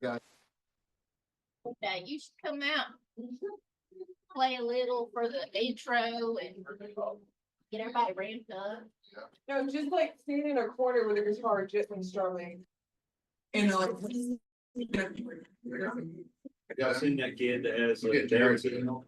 Okay, you should come out, play a little for the intro and get everybody ramped up. No, just like standing in a corner with a guitar gently strumming. And like. Y'all seen that kid that has We'll get Down Jared. syndrome?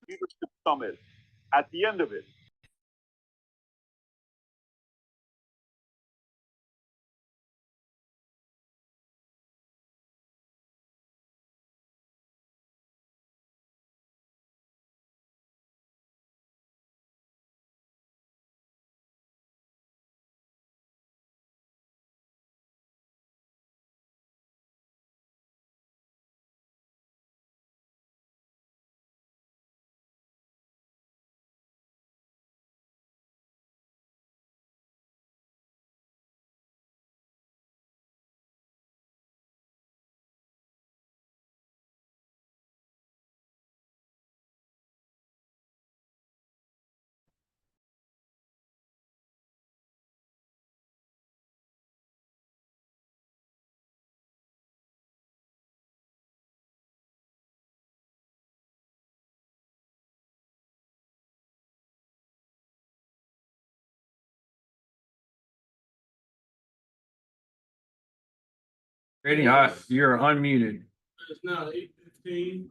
Leadership Summit. At the end of it, Ready? You're unmuted. It's now 8:15.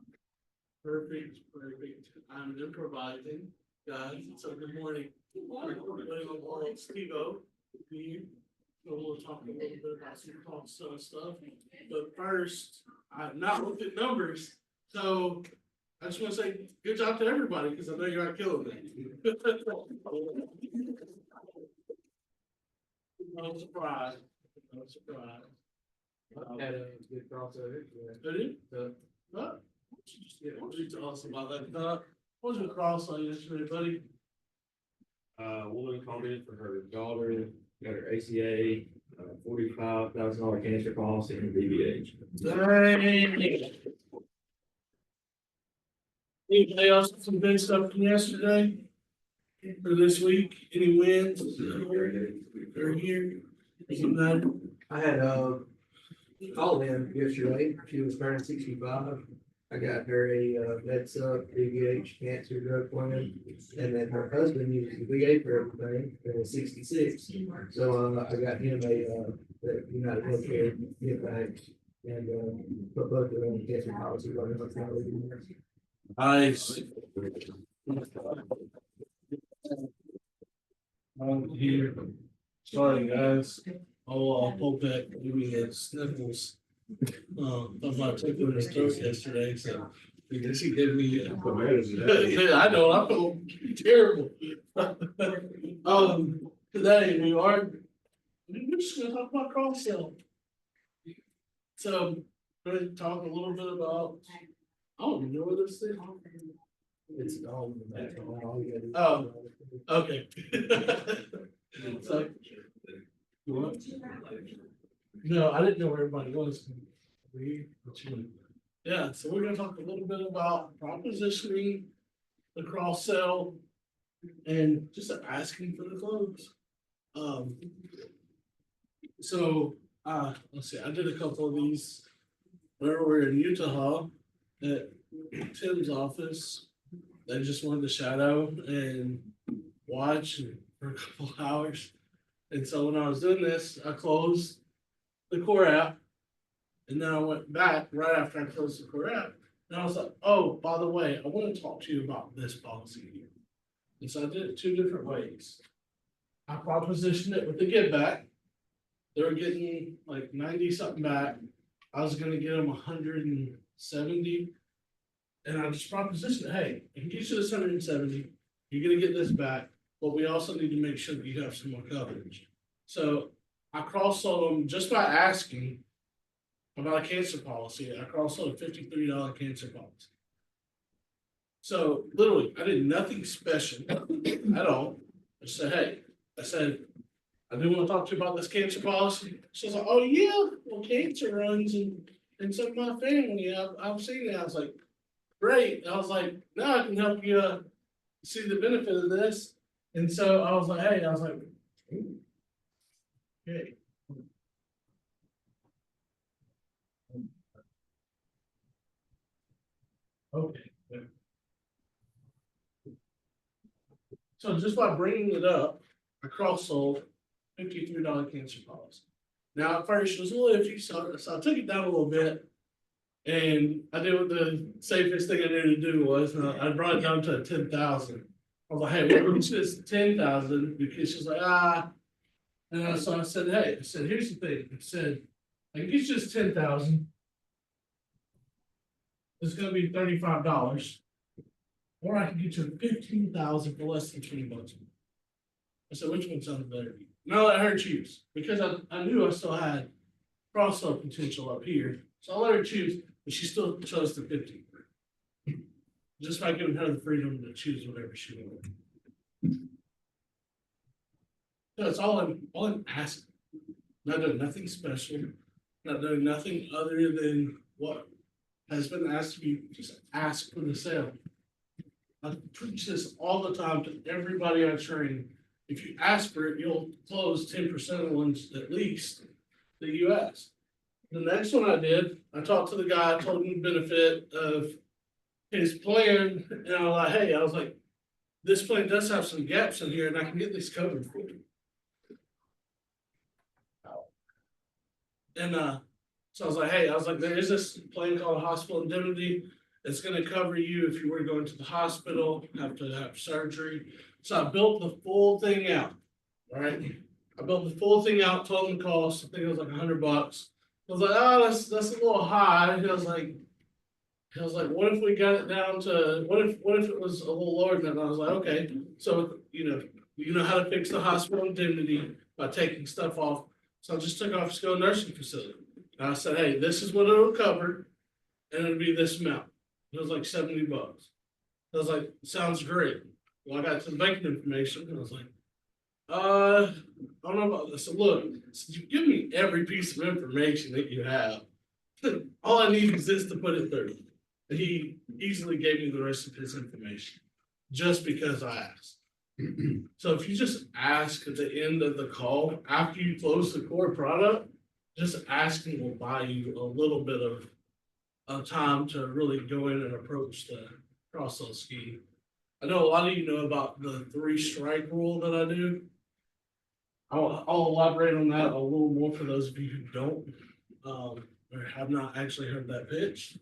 Perfect, perfect. I'm improvising, guys. So good morning. Good morning, Steve-O. So we'll talk a little bit about some cost stuff. But first, I've not looked at numbers. So I just want to say good job to everybody because I know you're not killing it. No surprise. No surprise. Had a good crossover. Did you? What? Yeah, what did you tell us about that? What was your cross on yesterday, buddy? Woman called in for her daughter, got her ACA, $45,000 cancer policy and BBH. Dang. Anybody else have some good stuff from yesterday? For this week, any wins? They're here. Doesn't matter. I had called in yesterday. She was turning 65. I got her a med-sub BBH cancer drug plan, and then her husband uses the VA for everything, and was 66. So I got him the United Healthcare gift bag, and put both of them on cancer policy. Nice. I'm here. Sorry, guys. I'll pull back, give me sniffles. I'm not taking his throat yesterday, so I guess he gave me. Yeah, I know, I feel terrible. Today we're just gonna talk about cross sell. So, we're gonna talk a little bit about, I don't even know what this is. It's all. Oh, okay. So, what? No, I didn't know where everybody was. Yeah, so we're gonna talk a little bit about propositioning, the cross sell, and just asking for the close. Let's see, I did a couple of these where we're in Utah at Tim's office. They just wanted to shadow and watch for a couple hours. And so when I was doing this, I closed the core app. And then I went back right after I closed the core app. And I was like, oh, by the way, I want to talk to you about this policy here. And so I did it 2 different ways. I propositioned it with the give back. They were getting like 90 something back. I was going to get them 170. And I just propositioned it, hey, I can get you this 170. You're going to get this back. But we also need to make sure that you have some more coverage. So I cross-sold them just by asking about a cancer policy. I cross-sold a $53 cancer policy. So literally, I did nothing special at all. I said, hey, I do want to talk to you about this cancer policy. She's like, oh yeah, well, cancer runs in some of my family. I've seen it. I was like, great. I was like, now I can help you see the benefit of this. And so I was like, hey, okay. Okay. So just by bringing it up, I cross-sold $53 cancer policy. Now at first it was a little iffy, so I took it down a little bit. And I did what the safest thing I knew to do was, I brought it down to 10,000. I was like, hey, we'll get this 10,000 because she's like, And so I said, hey, here's the thing. I said, I can get you this 10,000. It's gonna be $35. Or I can get you 15,000 for less than $20. I said, which one sounds better? And I let her choose because I knew I still had cross-sell potential up here. So I let her choose, but she still chose the 15. Just by giving her the freedom to choose whatever she wanted. So it's all I'm asking. Not doing nothing special, not doing nothing other than what has been asked to be, just ask for the sale. I preach this all the time to everybody I train. If you ask for it, you'll close 10% of the ones at least that you ask. The next one I did, I talked to the guy, told him the benefit of his plan, and I was like, hey, this plan does have some gaps in here, and I can get these covered for you. And So I was like, hey, there is this plan called hospital indemnity. It's gonna cover you if you were going to the hospital, have to have surgery. So I built the full thing out, right? I built the full thing out, told him the cost, I think it was like $100. I was like, oh, that's a little high. He was like, what if we got it down to, what if it was a little lower than that? And I was like, okay, so, you know how to fix the hospital indemnity by taking stuff off. So I just took off skilled nursing facility. And I said, hey, this is what it'll cover, and it'll be this amount. It was like $70. I was like, sounds great. Well, I got to the banking information, and I was like, I don't know about this. So look, since you give me every piece of information that you have, all I need is this to put it through. And he easily gave me the rest of his information, just because I asked. So if you just ask at the end of the call, after you close the core product, just asking will buy you a little bit of time to really go in and approach the cross-sell scheme. I know a lot of you know about the 3-strike rule that I do. I'll elaborate on that a little more for those of you who don't, or have not actually heard that pitch.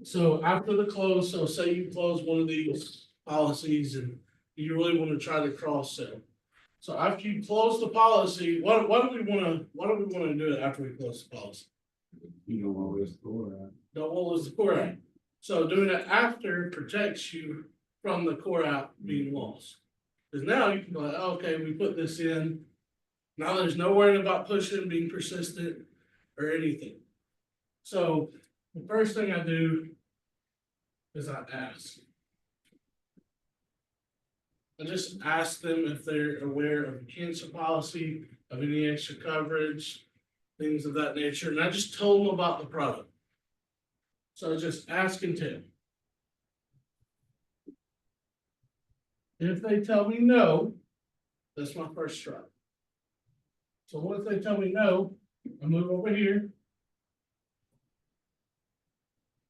So after the close, so say you close one of these policies and you really want to try to cross-sell. So after you close the policy, what do we want to do after we close the policy? You don't always go that. Don't want to lose the core app. So doing it after protects you from the core app being lost. Because now you can go like, okay, we put this in. Now there's no worrying about pushing, being persistent or anything. So the first thing I do is I ask. I just ask them if they're aware of the cancer policy, of any extra coverage, things of that nature, and I just tell them about the product. So just ask and tell. If they tell me no, that's my first try. So what if they tell me no? I move over here.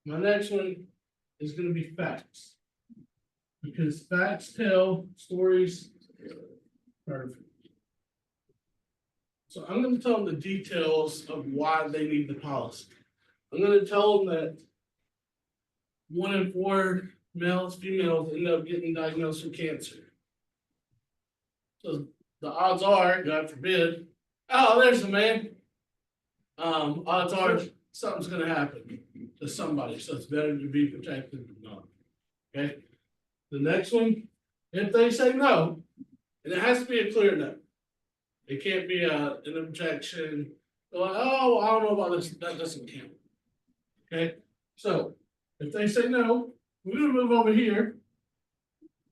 My next one is gonna be facts. Because facts tell stories. Perfect. So I'm gonna tell them the details of why they need the policy. I'm gonna tell them that 1 in 4 males, females end up getting diagnosed with cancer. So the odds are, God forbid, oh, there's a man. Odds are something's gonna happen to somebody, so it's better to be protected than not. Okay? The next one, if they say no, and it has to be a clear no. It can't be an objection. They're like, oh, I don't know about this, that doesn't count. Okay, so if they say no, we're gonna move over here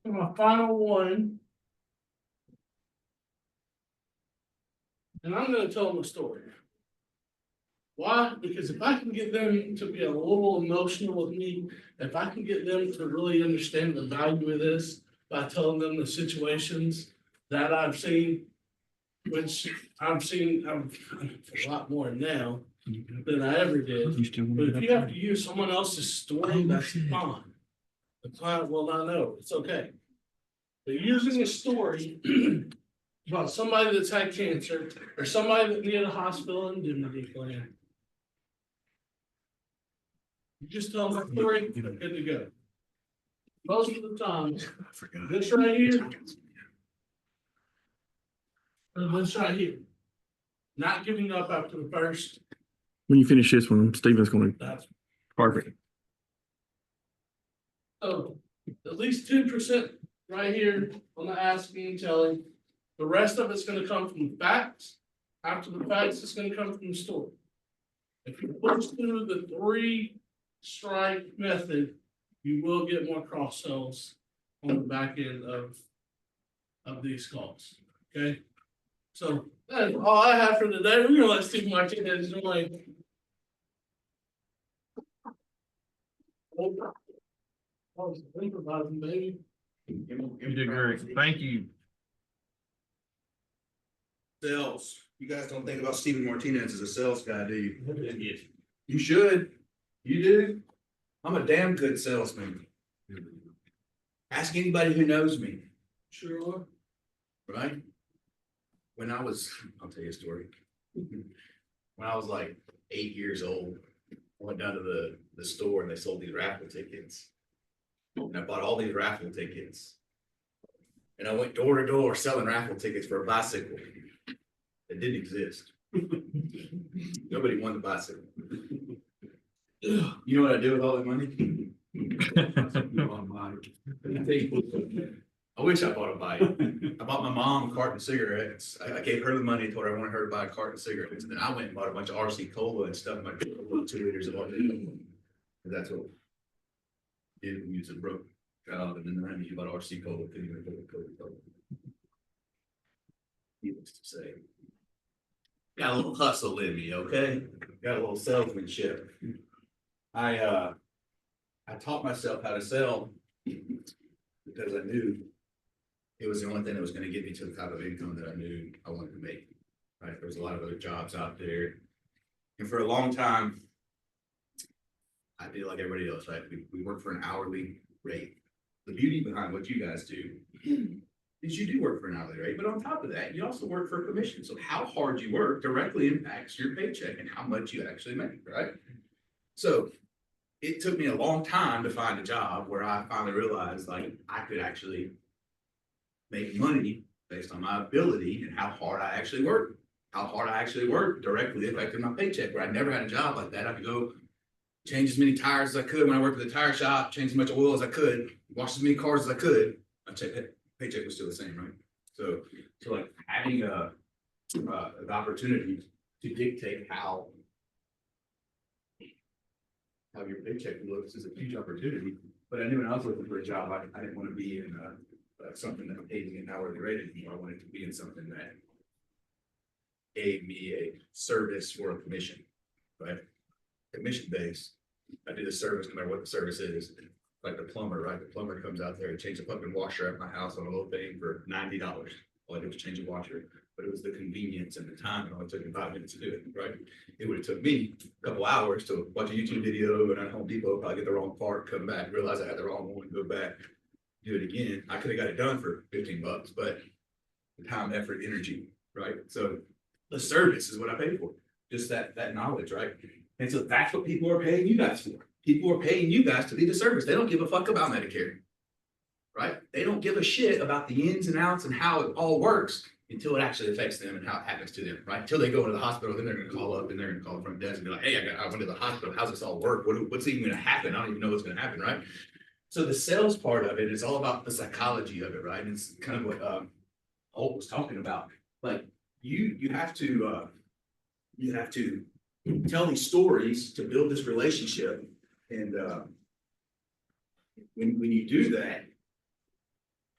to my final one. And I'm gonna tell them a story. Why? Because if I can get them to be a little emotional with me, if I can get them to really understand the value of this by telling them the situations that I've seen, which I've seen a lot more now than I ever did. But if you have to use someone else's story, that's fine. The client will not know. It's okay. But using a story about somebody that's had cancer or somebody that needed a hospital indemnity plan. You just tell them the story, good to go. Most of the time, this right here, or this right here, not giving up after the first, When you finish this one, Steven's gonna, that's perfect. so at least 10% right here on the asking and telling. The rest of it's gonna come from facts. After the facts, it's gonna come from the story. If you push through the 3-strike method, you will get more cross sells on the back end of these calls. Okay, so that's all I have for today. We're gonna let Steve Martinez join. Improvising, baby. You did great. Thank you. Sales. You guys don't think about Steven Martinez as a sales guy, do you? You should. You do. I'm a damn good salesman. Ask anybody who knows me. Sure. Right? When I was, I'll tell you a story. when I was like 8 years old, I went down to the store and they sold these raffle tickets. And I bought all these raffle tickets. And I went door to door selling raffle tickets for a bicycle that didn't exist. Nobody won the bicycle. You know what I did with all that money? I wish I bought a bike. I bought my mom a carton of cigarettes. I gave her the money, told her I wanted her to buy a carton of cigarettes. And then I went and bought a bunch of RC cola and stuff in my 2 liters of water. That's what I did when you was a broke child. And then the 90s, you bought RC cola, couldn't even afford Coca-Cola. Needless to say. Got a little hustle in me, okay? Got a little salesmanship. I taught myself how to sell because I knew it was the only thing that was going to get me to the type of income that I knew I wanted to make. Right? There was a lot of other jobs out there. And for a long time, I did like everybody else, right? We work for an hourly rate. The beauty behind what you guys do is you do work for an hourly rate, but on top of that, you also work for a commission. So how hard you work directly impacts your paycheck and how much you actually make, right? So it took me a long time to find a job where I finally realized like I could actually make money based on my ability and how hard I actually work. How hard I actually work directly affected my paycheck. Where I never had a job like that. I could go change as many tires as I could when I worked at the tire shop, change as much oil as I could, wash as many cars as I could. My paycheck was still the same, right? So like having the opportunity to dictate how your paycheck looks is a huge opportunity. But I knew when I was looking for a job, I didn't want to be in something that paid me an hourly rate anymore. I wanted to be in something that gave me a service or a commission, right? Commission based. I do the service no matter what the service is. Like the plumber, right? The plumber comes out there and changes a fucking washer at my house on a little thing for $90. All I did was change a washer, but it was the convenience and the time. It only took me 5 minutes to do it, right? It would have took me a couple hours to watch a YouTube video, go down to Home Depot, probably get the wrong part, come back, realize I had the wrong one, go back, do it again. I could have got it done for $15, but the time, effort, energy, right? So the service is what I pay for. Just that knowledge, right? And so that's what people are paying you guys for. People are paying you guys to be the service. They don't give a fuck about Medicare, right? They don't give a shit about the ins and outs and how it all works until it actually affects them and how it happens to them, right? Until they go into the hospital, then they're going to call up and they're going to call the front desk and be like, hey, I went to the hospital. How's this all work? What's even going to happen? I don't even know what's going to happen, right? So the sales part of it is all about the psychology of it, right? And it's kind of what Holt was talking about. Like you have to tell these stories to build this relationship. And when you do that,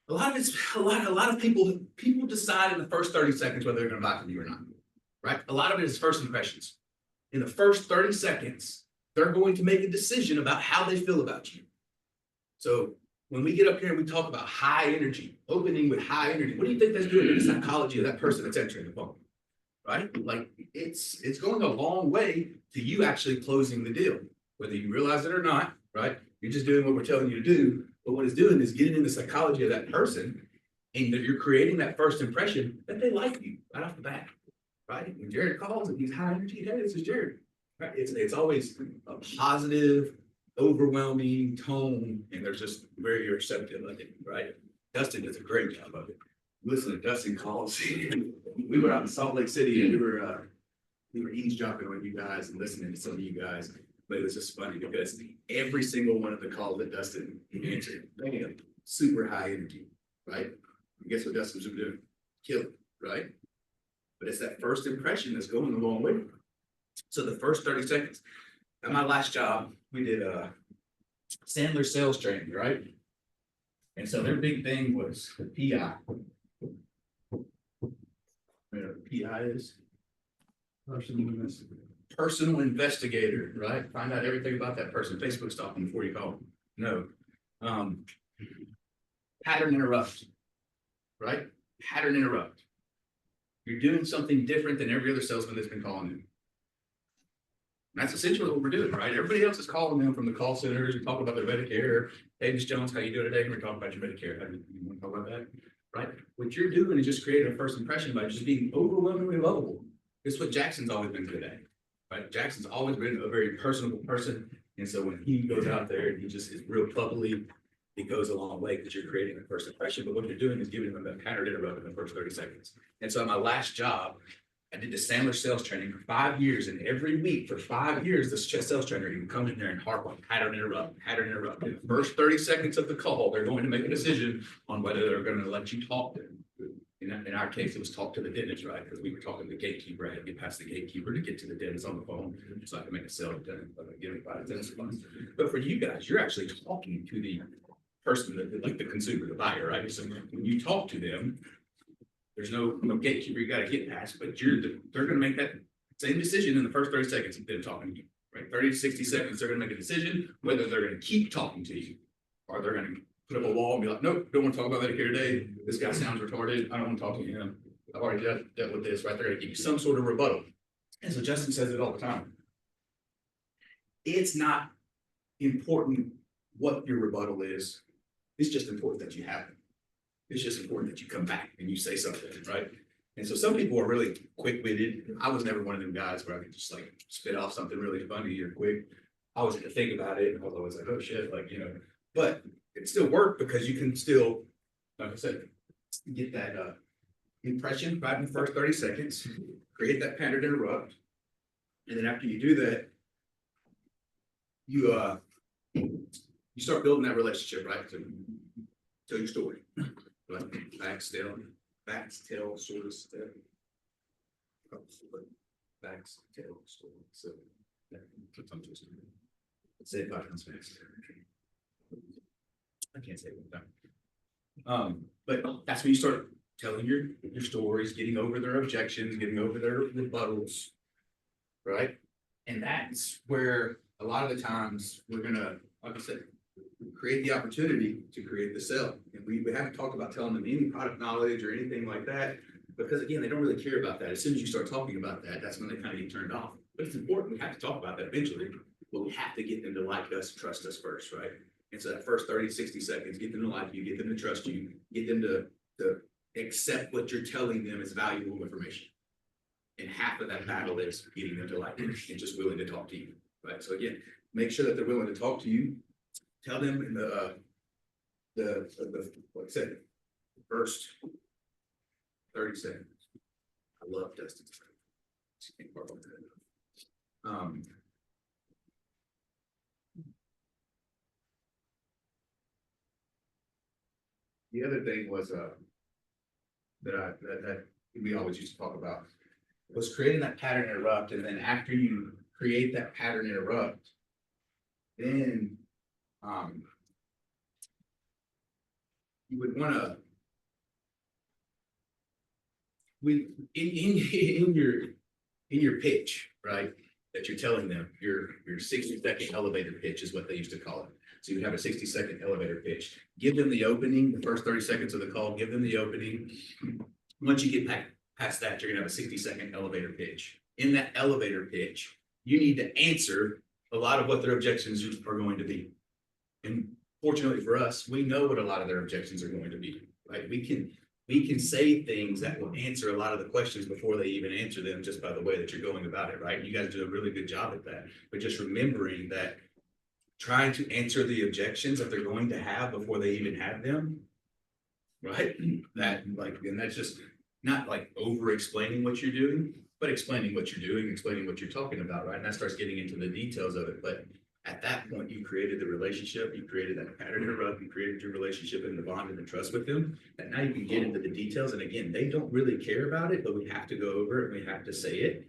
a lot of people decide in the first 30 seconds whether they're going to buy from you or not, right? A lot of it is first impressions. In the first 30 seconds, they're going to make a decision about how they feel about you. So when we get up here and we talk about high energy, opening with high energy, what do you think that's doing to the psychology of that person that's entering the phone? Right? Like it's going a long way to you actually closing the deal, whether you realize it or not, right? You're just doing what we're telling you to do. But what it's doing is getting in the psychology of that person, and that you're creating that first impression that they like you right off the bat, right? When Jared calls and he's high energy, hey, this is Jared. Right? It's always a positive, overwhelming tone, and they're just very receptive of it, right? Dustin does a great job of it. Listen to Dustin calls. We were out in Salt Lake City and we were eavesdropping on you guys and listening to some of you guys. But it was just funny because every single one of the calls that Dustin answered, super high energy, right? And guess what Dustin's doing? Kill it, right? But it's that first impression that's going a long way. So the first 30 seconds. At my last job, we did Sandler sales training, right? And so their big thing was the PI. You know what PI is? Personal investigator, right? Find out everything about that person. Facebook stalking before you call them. No. Pattern interrupt, right? Pattern interrupt. You're doing something different than every other salesman that's been calling you. And that's essentially what we're doing, right? Everybody else is calling them from the call centers and talking about their Medicare. Hey, Ms. Jones, how you doing today? We're talking about your Medicare. How do you want to talk about that? Right? What you're doing is just creating a first impression by just being overwhelmingly lovable. It's what Jackson's always been good at, right? Jackson's always been a very personable person. And so when he goes out there and he just is real bubbly, it goes a long way because you're creating a first impression. But what you're doing is giving them that counter interrupt in the first 30 seconds. And so at my last job, I did the Sandler sales training for 5 years, and every week for 5 years, this sales trainer, he would come in there and harp on pattern interrupt. In the first 30 seconds of the call, they're going to make a decision on whether they're going to let you talk to them. In our case, it was talk to the dentist, right? Because we were talking to the gatekeeper. I had to get past the gatekeeper to get to the dentist on the phone so I could make a sale to get him by the dentist. But for you guys, you're actually talking to the person that, like the consumer, the buyer, right? So when you talk to them, there's no gatekeeper you got to get past, but they're going to make that same decision in the first 30 seconds of them talking to you, right? 30 to 60 seconds, they're going to make a decision whether they're going to keep talking to you or they're going to put up a wall and be like, nope, don't want to talk about Medicare today. This guy sounds retarded. I don't want to talk to him. I've already dealt with this, right? They're going to give you some sort of rebuttal. And so Justin says it all the time. It's not important what your rebuttal is. It's just important that you have it. It's just important that you come back and you say something, right? And so some people are really quick-witted. I was never one of them guys where I could just like spit off something really funny or quick. I always had to think about it, and I was always like, oh shit, like, you know, but it still worked because you can still, like I said, get that impression right in the first 30 seconds, create that pattern interrupt. And then after you do that, you start building that relationship, right? So tell your story. Like facts tell sort of stuff. Facts tell story. So let's say it 5 times fast. I can't say it one time. But that's when you start telling your stories, getting over their objections, getting over their rebuttals, right? And that's where a lot of the times we're gonna, like I said, create the opportunity to create the sale. And we haven't talked about telling them any product knowledge or anything like that, because again, they don't really care about that. As soon as you start talking about that, that's when they kind of get turned off. But it's important. We have to talk about that eventually, but we have to get them to like us, trust us first, right? And so that first 30, 60 seconds, get them to like you, get them to trust you, get them to accept what you're telling them is valuable information. And half of that battle is getting them to like you and just willing to talk to you, right? So again, make sure that they're willing to talk to you. Tell them in the like I said, the first 30 seconds. I love Dustin's. The other thing was that we always used to talk about was creating that pattern interrupt, and then after you create that pattern interrupt, then you would want to in your pitch, right, that you're telling them, your 60-second elevator pitch is what they used to call it. So you would have a 60-second elevator pitch. Give them the opening, the first 30 seconds of the call, give them the opening. Once you get past that, you're gonna have a 60-second elevator pitch. In that elevator pitch, you need to answer a lot of what their objections are going to be. And fortunately for us, we know what a lot of their objections are going to be, right? We can say things that will answer a lot of the questions before they even answer them, just by the way that you're going about it, right? And you guys do a really good job at that. But just remembering that trying to answer the objections that they're going to have before they even have them, right? That like, and that's just not like over explaining what you're doing, but explaining what you're doing, explaining what you're talking about, right? And that starts getting into the details of it. But at that point, you created the relationship, you created that pattern interrupt, you created your relationship and the bond and the trust with them. And now you can get into the details. And again, they don't really care about it, but we have to go over it and we have to say it.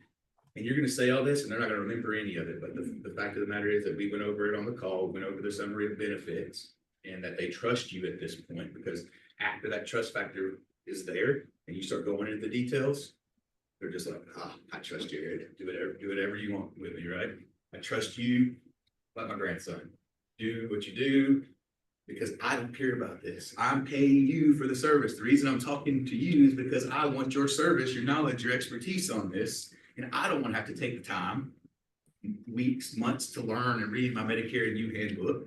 And you're going to say all this and they're not going to remember any of it. But the fact of the matter is that we went over it on the call, went over the summary of benefits, and that they trust you at this point, because after that trust factor is there and you start going into the details, they're just like, I trust you. Do whatever you want with me, right? I trust you like my grandson. Do what you do because I don't care about this. I'm paying you for the service. The reason I'm talking to you is because I want your service, your knowledge, your expertise on this. And I don't want to have to take the time, weeks, months to learn and read my Medicare and You handbook,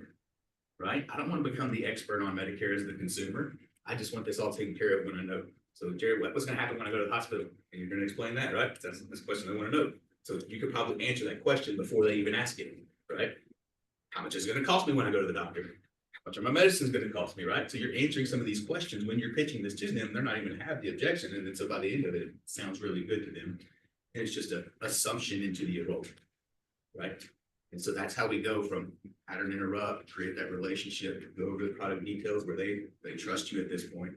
right? I don't want to become the expert on Medicare as the consumer. I just want this all taken care of when I know So Jared, what's gonna happen when I go to the hospital? And you're gonna explain that, right? That's the question I wanna know. So you could probably answer that question before they even ask it, right? How much is it gonna cost me when I go to the doctor? How much are my medicines gonna cost me, right? So you're answering some of these questions when you're pitching this to them. They're not even have the objection, and then so by the end of it, it sounds really good to them. And it's just an assumption into the enrollment, right? And so that's how we go from pattern interrupt, create that relationship, go over the product details where they trust you at this point.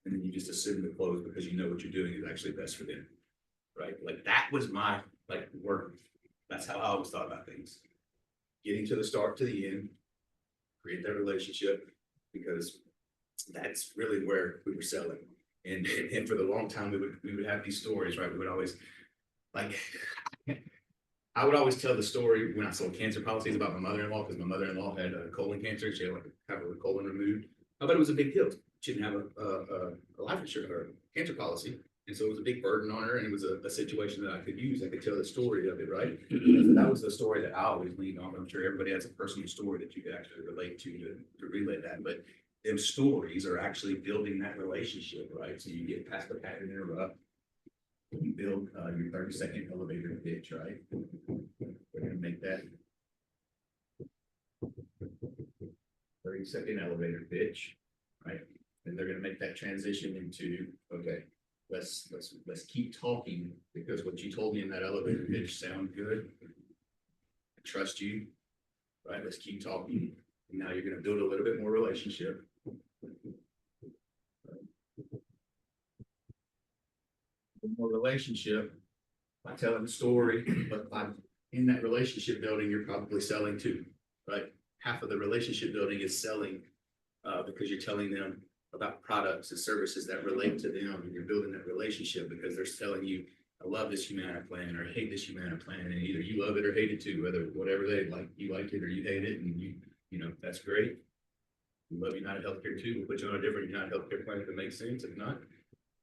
And then you just assume the close because you know what you're doing is actually best for them, right? Like that was my work. That's how I always thought about things. Getting to the start to the end, create that relationship, because that's really where we were selling. And for the long time, we would have these stories, right? We would always like, I would always tell the story when I sold cancer policies about my mother-in-law, because my mother-in-law had colon cancer. She had like have her colon removed. But it was a big deal. She didn't have a life insurance or cancer policy. And so it was a big burden on her, and it was a situation that I could use. I could tell the story of it, right? And that was the story that I always leaned on. I'm sure everybody has a personal story that you could actually relate to relate that. But them stories are actually building that relationship, right? So you get past the pattern interrupt, you build your 30-second elevator pitch, right? We're gonna make that 30-second elevator pitch, right? And they're gonna make that transition into, okay, let's keep talking, because what you told me in that elevator pitch sound good. I trust you, right? Let's keep talking. And now you're gonna build a little bit more relationship. More relationship by telling the story, but by in that relationship building, you're probably selling too, right? Half of the relationship building is selling because you're telling them about products and services that relate to them, and you're building that relationship because they're telling you, I love this Humana plan or I hate this Humana plan, and either you love it or hate it too, whether whatever they like, you like it or you hate it, and you know that's great. We love United Healthcare too. We'll put you on a different United Healthcare plan if it makes sense. If not,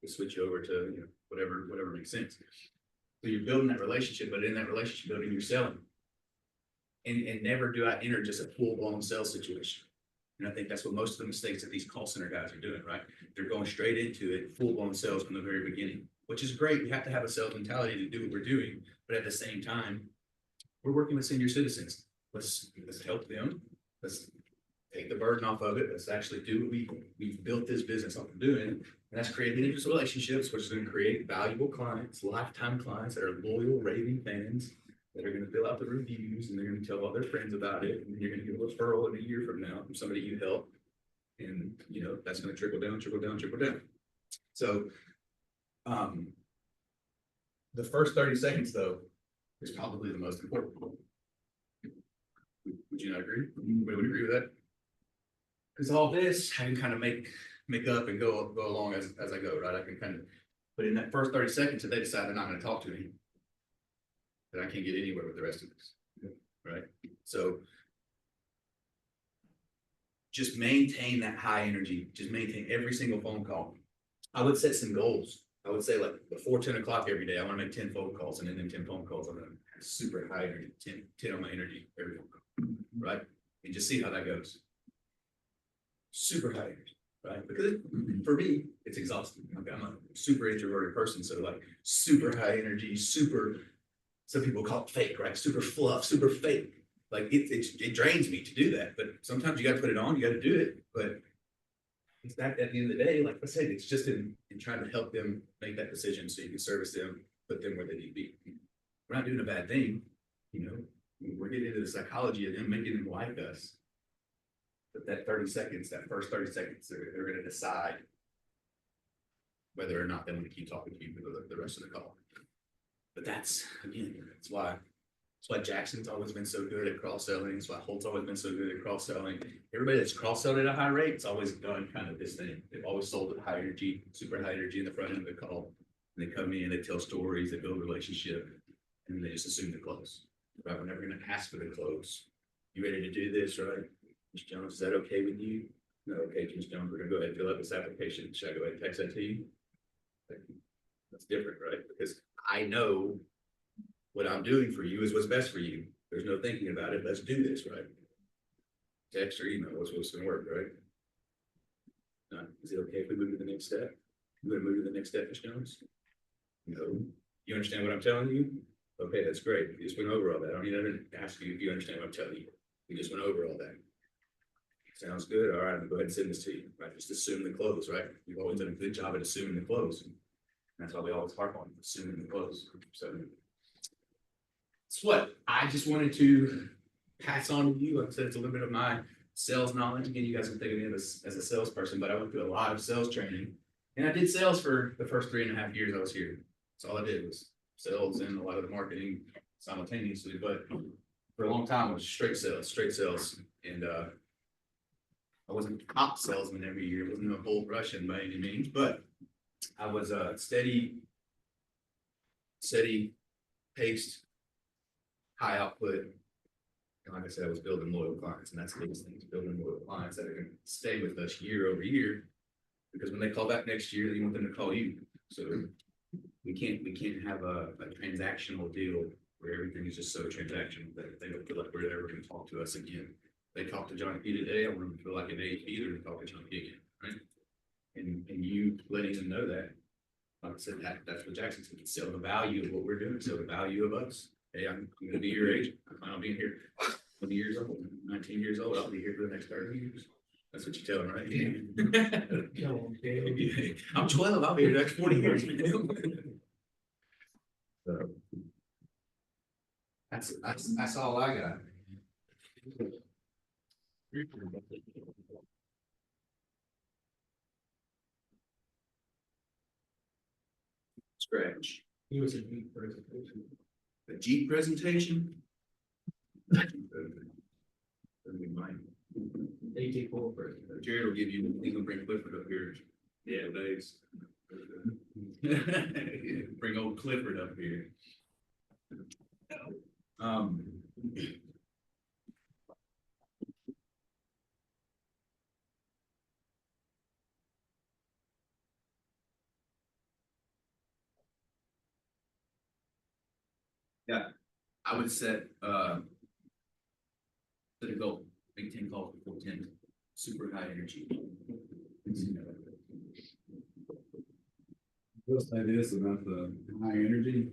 we'll switch you over to whatever makes sense. So you're building that relationship, but in that relationship building, you're selling. And never do I enter just a full-blown sales situation. And I think that's what most of the mistakes that these call center guys are doing, right? They're going straight into it, full-blown sales from the very beginning, which is great. We have to have a sales mentality to do what we're doing, but at the same time, we're working with senior citizens. Let's help them. Let's take the burden off of it. Let's actually do what we've built this business off of doing. And that's creating these relationships, which is going to create valuable clients, lifetime clients that are loyal, raving fans that are going to fill out the reviews, and they're going to tell all their friends about it. And you're going to get a referral in a year from now from somebody you help. And, that's going to trickle down, trickle down, trickle down. So, the first 30 seconds, though, is probably the most important. Would you not agree? Anybody would agree with that? Because all this, I can kind of make up and go along as I go, right? I can kind of, but in that first 30 seconds, if they decide they're not going to talk to me, then I can't get anywhere with the rest of this, right? So just maintain that high energy. Just maintain every single phone call. I would set some goals. I would say like before 10 o'clock every day, I want to make 10 phone calls, and in them 10 phone calls, I'm going to have super high energy, 10 on my energy every phone call, right? And just see how that goes. Super high energy, right? Because for me, it's exhausting. Okay, I'm a super introverted person, so like super high energy, some people call it fake, right? Super fluff, super fake. Like it drains me to do that, but sometimes you got to put it on, you got to do it. But it's not at the end of the day, like I said, it's just in trying to help them make that decision so you can service them, put them where they need to be. We're not doing a bad thing, we're getting into the psychology of them, making them like us. But that 30 seconds, that first 30 seconds, they're going to decide whether or not they want to keep talking to you for the rest of the call. But that's why Jackson's always been so good at cross-selling. That's why Holt's always been so good at cross-selling. Everybody that's cross-sold at a high rate, it's always done kind of this thing. They've always sold at high energy, super high energy in the front end of the call. And they come in, they tell stories, they build a relationship, and they just assume the close. Right? We're never going to ask for the close. You ready to do this, right? Ms. Jones, is that okay with you? No, okay, Ms. Jones, we're going to go ahead and fill out this application. Should I go ahead and text that to you? That's different, right? Because I know what I'm doing for you is what's best for you. There's no thinking about it. Let's do this, right? Text or email, what's going to work, right? Is it okay if we move to the next step? You gonna move to the next step, Ms. Jones? No. You understand what I'm telling you? Okay, that's great. We just went over all that. I don't need to ask you if you understand what I'm telling you. We just went over all that. Sounds good. All right, I'm gonna go ahead and send this to you. Right, just assume the clothes, right? You've always done a good job at assuming the clothes. That's why we always harp on assuming the clothes. So it's what I just wanted to pass on to you. Like I said, it's a little bit of my sales knowledge. Again, you guys can think of me as a salesperson, but I went through a lot of sales training. And I did sales for the first 3.5 years I was here. That's all I did was sales and a lot of the marketing simultaneously. But for a long time, it was straight sales. And I wasn't a top salesman every year. It wasn't a bull Russian by any means, but I was a steady paced, high output. And like I said, I was building loyal clients, and that's the biggest thing, is building loyal clients that are going to stay with us year over year. Because when they call back next year, you want them to call you. So we can't have a transactional deal where everything is just so transactional that they don't feel like we're ever going to talk to us again. They talk to Johnny P today, I want them to feel like an AP, they're going to talk to Johnny P again, right? And you letting them know that, like I said, that's what Jackson said, sell the value of what we're doing, sell the value of us. Hey, I'm going to be your agent. I plan on being here 20 years old, 19 years old. I'll be here for the next 30 years. That's what you tell them, right? I'm 12. I'll be here the next 40 years. So that's all I got. Scratch. He was a Jeep presentation. A Jeep presentation? That'd be mine. AT4 presentation. Jared will give you, he's gonna bring Clifford up here. Yeah, days. Bring old Clifford up here. Yeah, I would set a goal, make 10 calls before 10, super high energy. We'll say this about the high energy.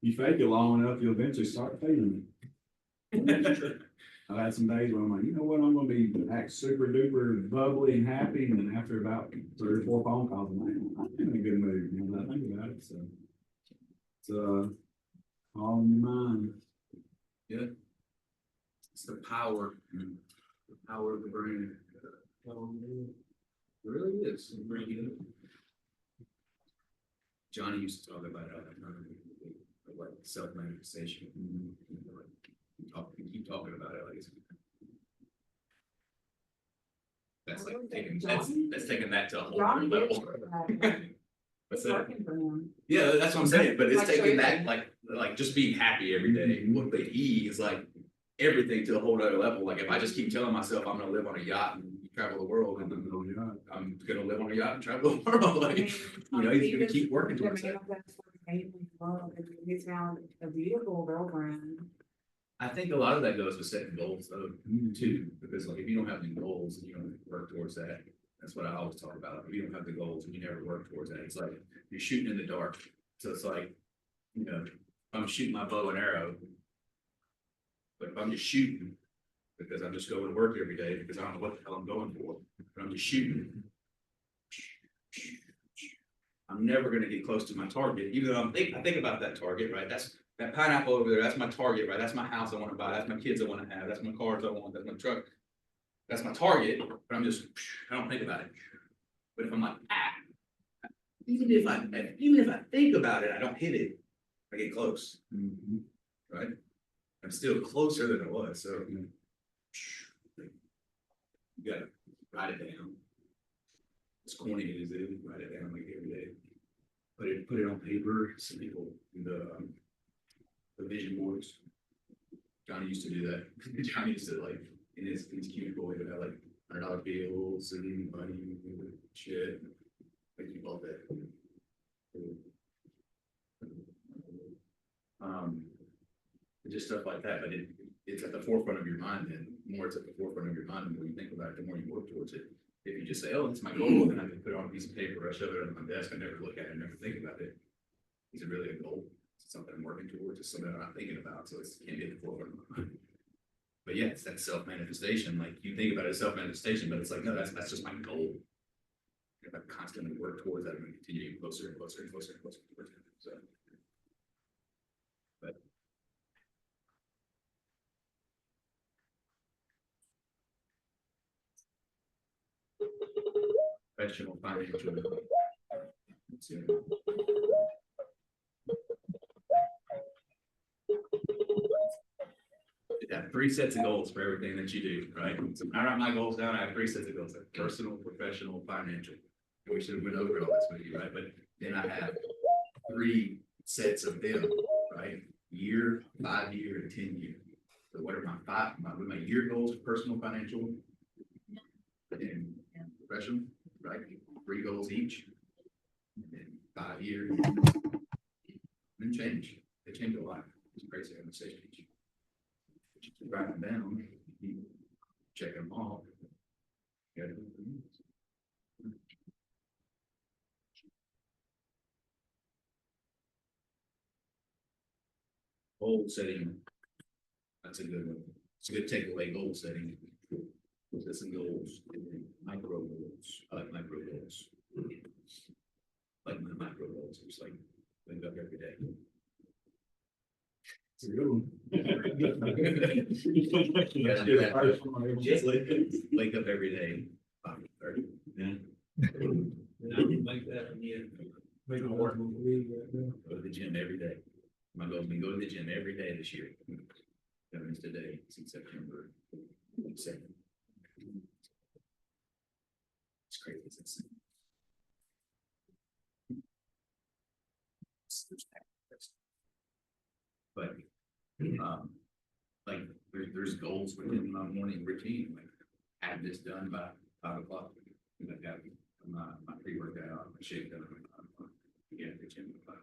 You fake it long enough, you'll eventually start feeling it. I've had some days where I'm like, you know what, I'm gonna be act super duper bubbly and happy, and then after about 3 or 4 phone calls, I'm like, I'm in a good mood, you know, I think about it, so. It's all in your mind. Yeah. It's the power of the brain. It really is. It really is. Johnny used to talk about it all the time, like self-manifestation. Keep talking about it like it's. That's like taking that's taking that to a whole other level. What's that? Yeah, that's what I'm saying. But it's taking that like just being happy every day. What the E is like everything to a whole other level. Like if I just keep telling myself I'm gonna live on a yacht and travel the world, and I'm gonna live on a yacht and travel the world, like you know, he's gonna keep working towards that. He's found a beautiful girlfriend. I think a lot of that goes with setting goals though, too, because like if you don't have any goals and you don't work towards that, that's what I always talk about. If you don't have the goals and you never work towards that, it's like you're shooting in the dark. So it's like, you know, I'm shooting my bow and arrow, but if I'm just shooting because I'm just going to work every day because I don't know what the hell I'm going for, but I'm just shooting, I'm never going to get close to my target. Even though I think about that target, right? That's that pineapple over there. That's my target, right? That's my house I want to buy. That's my kids I want to have. That's my cars I want. That's my truck. That's my target. But I don't think about it. But if I'm like, even if I think about it, I don't hit it. I get close, right? I'm still closer than I was. So you gotta write it down. As corny as it is, write it down like every day. Put it on paper. Some people do the vision boards. Johnny used to do that. Johnny used to like in his cubicle, he would have like $100 bills and money and shit. Like you bought that. Just stuff like that, but it's at the forefront of your mind, and the more it's at the forefront of your mind, the more you think about it, the more you work towards it. If you just say, oh, it's my goal, then I can put it on a piece of paper, I shove it on my desk, I never look at it, never think about it. Is it really a goal? Is it something I'm working towards, it's something I'm not thinking about, so it's can't be at the forefront of my mind. But yeah, it's that self-manifestation, like you think about it as self-manifestation, but it's like, no, that's just my goal. If I constantly work towards that, I'm gonna continue getting closer and closer and closer and closer towards it, so. But. Professional financial. Let's see. I have 3 sets of goals for everything that you do, right? So when I write my goals down, I have 3 sets of goals, like personal, professional, financial. We should have went over all this with you, right? But then I have 3 sets of them, right? Year, 5-year, and 10-year. So what are my year goals, personal, financial, and professional, right? 3 goals each. And then 5-year. Then change. They change a lot. It's crazy. I'm gonna say change. Write them down, you check them off. You gotta do it. Goal setting. That's a good one. It's a good takeaway, goal setting. Set some goals, and then micro goals. I like micro goals. Like my micro goals, it's like wake up every day. It's a good one. You gotta do that. Just wake up every day, 5:30. Yeah. Like that, yeah. Go to the gym every day. My goal is to go to the gym every day this year. That means today, since September 2nd. It's crazy. It's insane. But, like, there's goals within my morning routine, like, have this done by 5 o'clock. Like, have my pre-workout, my shake done. Yeah, the gym at 5.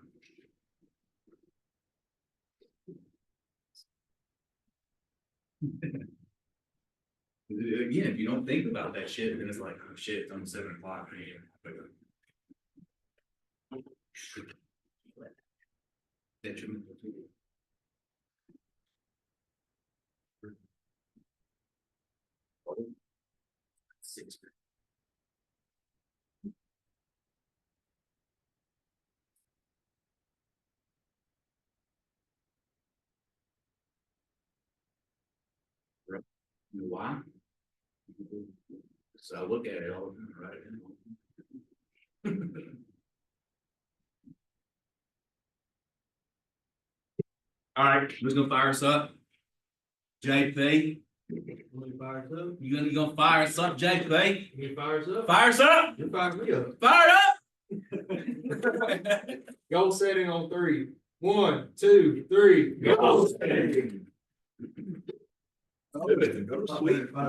Again, if you don't think about that shit, then it's like, oh shit, it's almost 7 o'clock. Detrimental to you. Six. You know why? So I look at it all the time, right? All right, who's gonna fire us up? JP, you gonna fire us up, JP? You fire us up? Fire us up! You fire me up. Fire it up! Goal setting on 3. 1, 2, 3. Goal setting. Go to sleep. Bye.